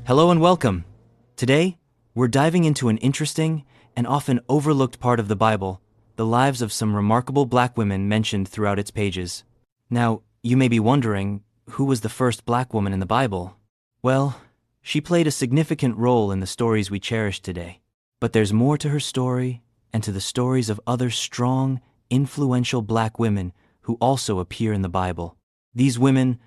Hello and welcome. Today, we're diving into an interesting and often overlooked part of the Bible, the lives of some remarkable black women mentioned throughout its pages. Now, you may be wondering, who was the first black woman in the Bible? Well, she played a significant role in the stories we cherish today. But there's more to her story and to the stories of other strong, influential black women who also appear in the Bible. These women,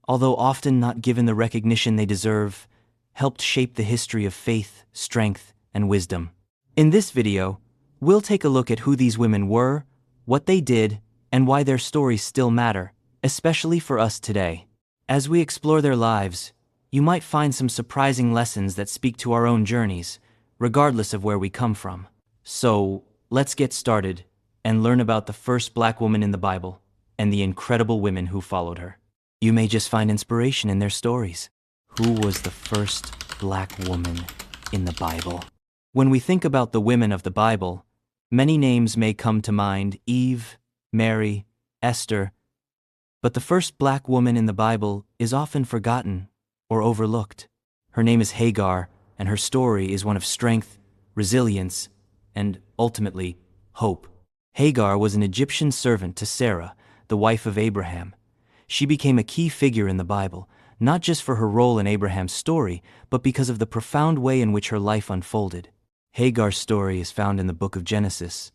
although often not given the recognition they deserve, helped shape the history of faith, strength, and wisdom. In this video, we'll take a look at who these women were, what they did, and why their stories still matter, especially for us today. As we explore their lives, you might find some surprising lessons that speak to our own journeys, regardless of where we come from. So, let's get started and learn about the first black woman in the Bible and the incredible women who followed her. You may just find inspiration in their stories. Who was the first black woman in the Bible? When we think about the women of the Bible, many names may come to mind: Eve, Mary, Esther. But the first black woman in the Bible is often forgotten or overlooked. Her name is Hagar, and her story is one of strength, resilience, and ultimately, hope. Hagar was an Egyptian servant to Sarah, the wife of Abraham. She became a key figure in the Bible, not just for her role in Abraham's story, but because of the profound way in which her life unfolded. Hagar's story is found in the book of Genesis,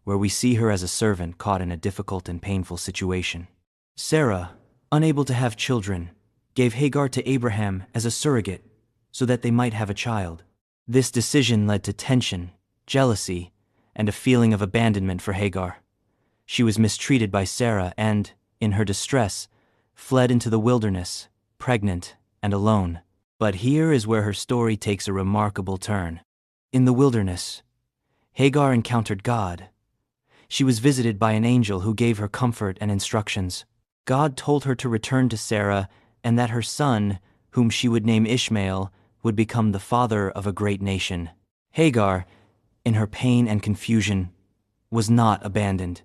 where we see her as a servant caught in a difficult and painful situation. Sarah, unable to have children, gave Hagar to Abraham as a surrogate so that they might have a child. This decision led to tension, jealousy, and a feeling of abandonment for Hagar. She was mistreated by Sarah and, in her distress, fled into the wilderness, pregnant and alone. But here is where her story takes a remarkable turn. In the wilderness, Hagar encountered God. She was visited by an angel who gave her comfort and instructions. God told her to return to Sarah and that her son, whom she would name Ishmael, would become the father of a great nation. Hagar, in her pain and confusion, was not abandoned.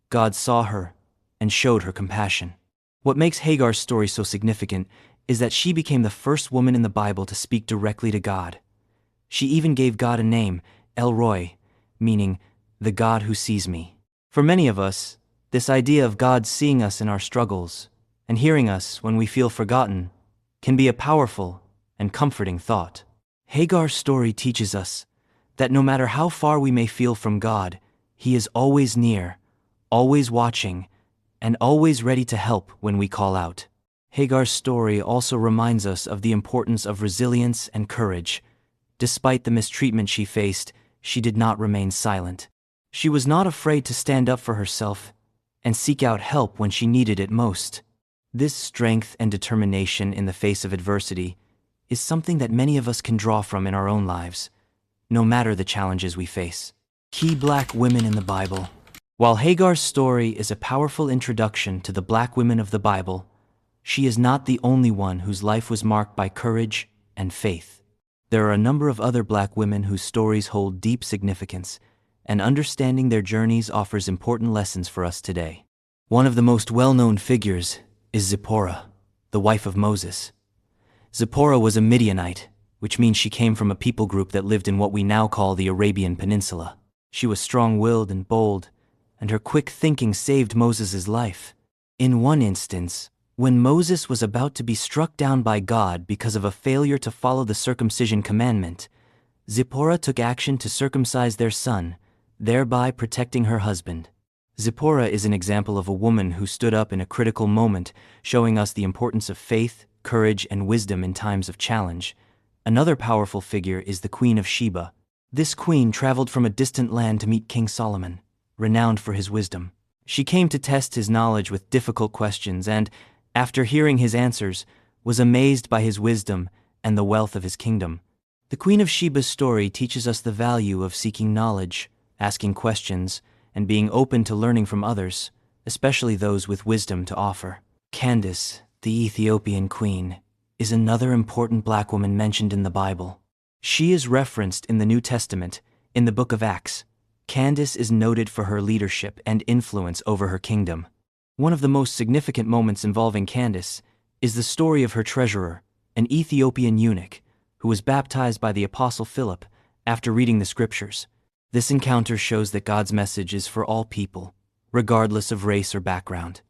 God saw her and showed her compassion. What makes Hagar's story so significant is that she became the first woman in the Bible to speak directly to God. She even gave God a name, El Roi, meaning the God who sees me. For many of us, this idea of God seeing us in our struggles and hearing us when we feel forgotten can be a powerful and comforting thought. Hagar's story teaches us that no matter how far we may feel from God, He is always near, always watching, and always ready to help when we call out. Hagar's story also reminds us of the importance of resilience and courage. Despite the mistreatment she faced, she did not remain silent. She was not afraid to stand up for herself and seek out help when she needed it most. This strength and determination in the face of adversity is something that many of us can draw from in our own lives, no matter the challenges we face. Key black women in the Bible. While Hagar's story is a powerful introduction to the black women of the Bible, she is not the only one whose life was marked by courage and faith. There are a number of other black women whose stories hold deep significance, and understanding their journeys offers important lessons for us today. One of the most well-known figures is Zipporah, the wife of Moses. Zipporah was a Midianite, which means she came from a people group that lived in what we now call the Arabian Peninsula. She was strong-willed and bold, and her quick thinking saved Moses' life. In one instance, when Moses was about to be struck down by God because of a failure to follow the circumcision commandment, Zipporah took action to circumcise their son, thereby protecting her husband. Zipporah is an example of a woman who stood up in a critical moment, showing us the importance of faith, courage, and wisdom in times of challenge. Another powerful figure is the Queen of Sheba. This queen traveled from a distant land to meet King Solomon, renowned for his wisdom. She came to test his knowledge with difficult questions and, after hearing his answers, was amazed by his wisdom and the wealth of his kingdom. The Queen of Sheba's story teaches us the value of seeking knowledge, asking questions, and being open to learning from others, especially those with wisdom to offer. Candace, the Ethiopian queen, is another important black woman mentioned in the Bible. She is referenced in the New Testament, in the book of Acts. Candace is noted for her leadership and influence over her kingdom. One of the most significant moments involving Candace is the story of her treasurer, an Ethiopian eunuch, who was baptized by the Apostle Philip after reading the scriptures. This encounter shows that God's message is for all people, regardless of race or background.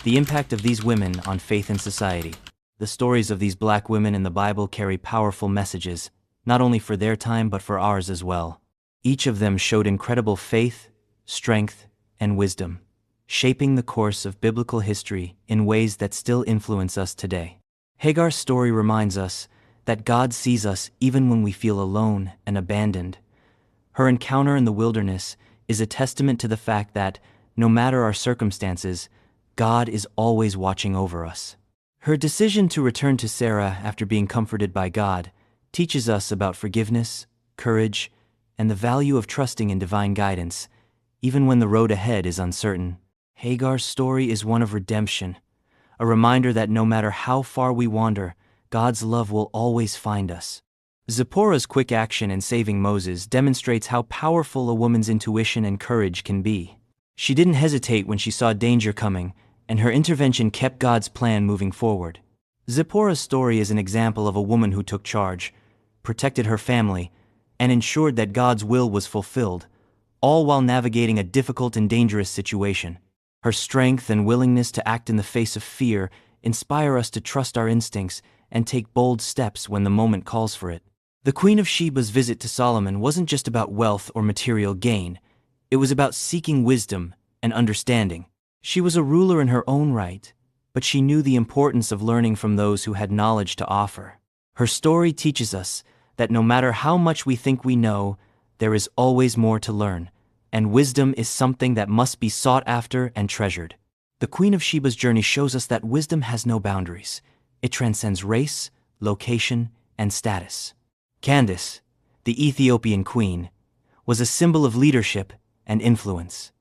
The impact of these women on faith and society. The stories of these black women in the Bible carry powerful messages, not only for their time but for ours as well. Each of them showed incredible faith, strength, and wisdom, shaping the course of biblical history in ways that still influence us today. Hagar's story reminds us that God sees us even when we feel alone and abandoned. Her encounter in the wilderness is a testament to the fact that, no matter our circumstances, God is always watching over us. Her decision to return to Sarah after being comforted by God teaches us about forgiveness, courage, and the value of trusting in divine guidance, even when the road ahead is uncertain. Hagar's story is one of redemption, a reminder that no matter how far we wander, God's love will always find us. Zipporah's quick action in saving Moses demonstrates how powerful a woman's intuition and courage can be. She didn't hesitate when she saw danger coming, and her intervention kept God's plan moving forward. Zipporah's story is an example of a woman who took charge, protected her family, and ensured that God's will was fulfilled, all while navigating a difficult and dangerous situation. Her strength and willingness to act in the face of fear inspire us to trust our instincts and take bold steps when the moment calls for it. The Queen of Sheba's visit to Solomon wasn't just about wealth or material gain. It was about seeking wisdom and understanding. She was a ruler in her own right, but she knew the importance of learning from those who had knowledge to offer. Her story teaches us that no matter how much we think we know, there is always more to learn, and wisdom is something that must be sought after and treasured. The Queen of Sheba's journey shows us that wisdom has no boundaries. It transcends race, location, and status. Candace, the Ethiopian queen, was a symbol of leadership and influence.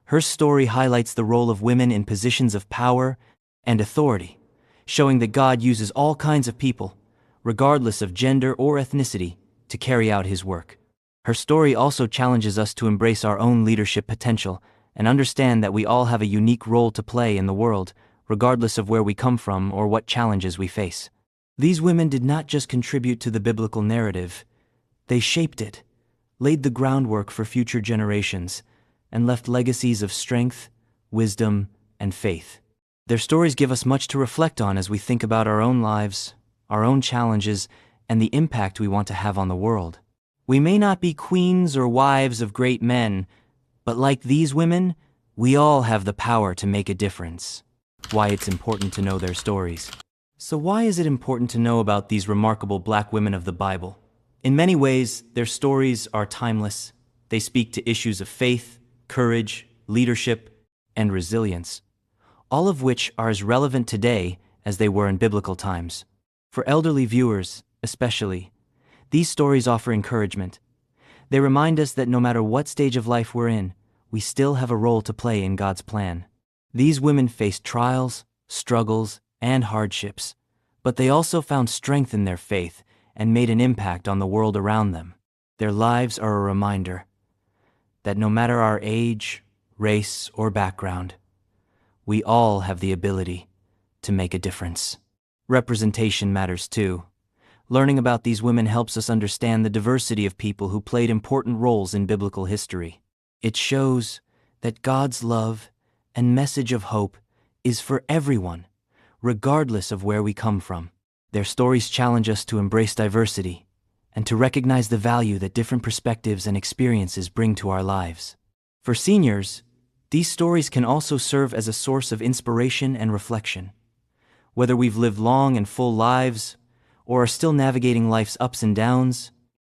Her story highlights the role of women in positions of power and authority, showing that God uses all kinds of people, regardless of gender or ethnicity, to carry out His work. Her story also challenges us to embrace our own leadership potential and understand that we all have a unique role to play in the world, regardless of where we come from or what challenges we face. These women did not just contribute to the biblical narrative, they shaped it, laid the groundwork for future generations, and left legacies of strength, wisdom, and faith. Their stories give us much to reflect on as we think about our own lives, our own challenges, and the impact we want to have on the world. We may not be queens or wives of great men, but like these women, we all have the power to make a difference. Why it's important to know their stories. So why is it important to know about these remarkable black women of the Bible? In many ways, their stories are timeless. They speak to issues of faith, courage, leadership, and resilience, all of which are as relevant today as they were in biblical times. For elderly viewers, especially, these stories offer encouragement. They remind us that no matter what stage of life we're in, we still have a role to play in God's plan. These women faced trials, struggles, and hardships, but they also found strength in their faith and made an impact on the world around them. Their lives are a reminder that no matter our age, race, or background, we all have the ability to make a difference. Representation matters too. Learning about these women helps us understand the diversity of people who played important roles in biblical history. It shows that God's love and message of hope is for everyone, regardless of where we come from. Their stories challenge us to embrace diversity and to recognize the value that different perspectives and experiences bring to our lives. For seniors, these stories can also serve as a source of inspiration and reflection. Whether we've lived long and full lives or are still navigating life's ups and downs,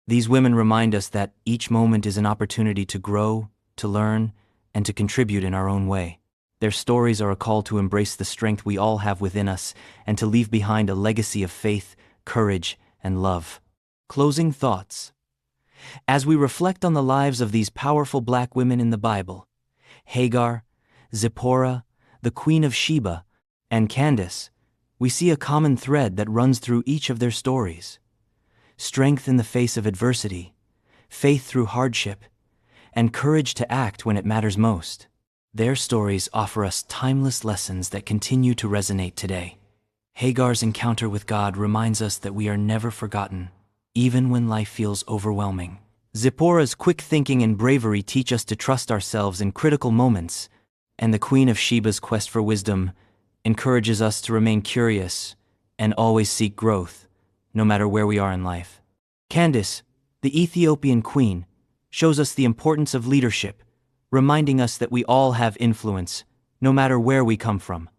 these women remind us that each moment is an opportunity to grow, to learn, and to contribute in our own way. Their stories are a call to embrace the strength we all have within us and to leave behind a legacy of faith, courage, and love. Closing thoughts. As we reflect on the lives of these powerful black women in the Bible, Hagar, Zipporah, the Queen of Sheba, and Candace, we see a common thread that runs through each of their stories. Strength in the face of adversity, faith through hardship, and courage to act when it matters most. Their stories offer us timeless lessons that continue to resonate today. Hagar's encounter with God reminds us that we are never forgotten, even when life feels overwhelming. Zipporah's quick thinking and bravery teach us to trust ourselves in critical moments, and the Queen of Sheba's quest for wisdom encourages us to remain curious and always seek growth, no matter where we are in life. Candace, the Ethiopian queen, shows us the importance of leadership, reminding us that we all have influence, no matter where we come from.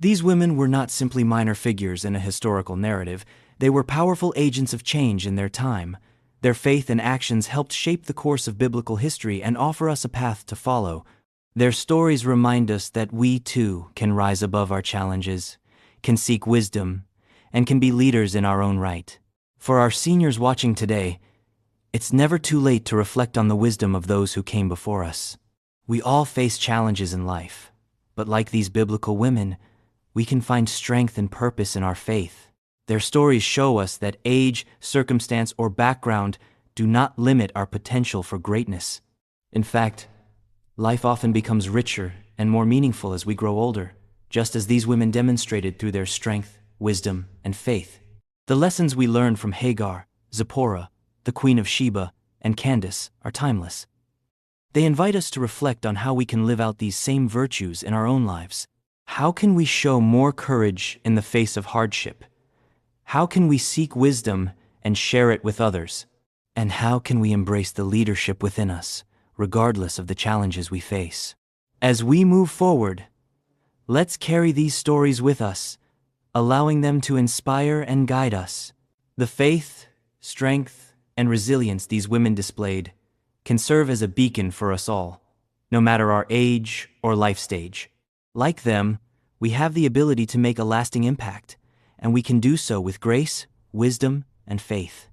These women were not simply minor figures in a historical narrative, they were powerful agents of change in their time. Their faith and actions helped shape the course of biblical history and offer us a path to follow. Their stories remind us that we too can rise above our challenges, can seek wisdom, and can be leaders in our own right. For our seniors watching today, it's never too late to reflect on the wisdom of those who came before us. We all face challenges in life, but like these biblical women, we can find strength and purpose in our faith. Their stories show us that age, circumstance, or background do not limit our potential for greatness. In fact, life often becomes richer and more meaningful as we grow older, just as these women demonstrated through their strength, wisdom, and faith. The lessons we learn from Hagar, Zipporah, the Queen of Sheba, and Candace are timeless. They invite us to reflect on how we can live out these same virtues in our own lives. How can we show more courage in the face of hardship? How can we seek wisdom and share it with others? And how can we embrace the leadership within us, regardless of the challenges we face? As we move forward, let's carry these stories with us, allowing them to inspire and guide us. The faith, strength, and resilience these women displayed can serve as a beacon for us all, no matter our age or life stage. Like them, we have the ability to make a lasting impact, and we can do so with grace, wisdom, and faith.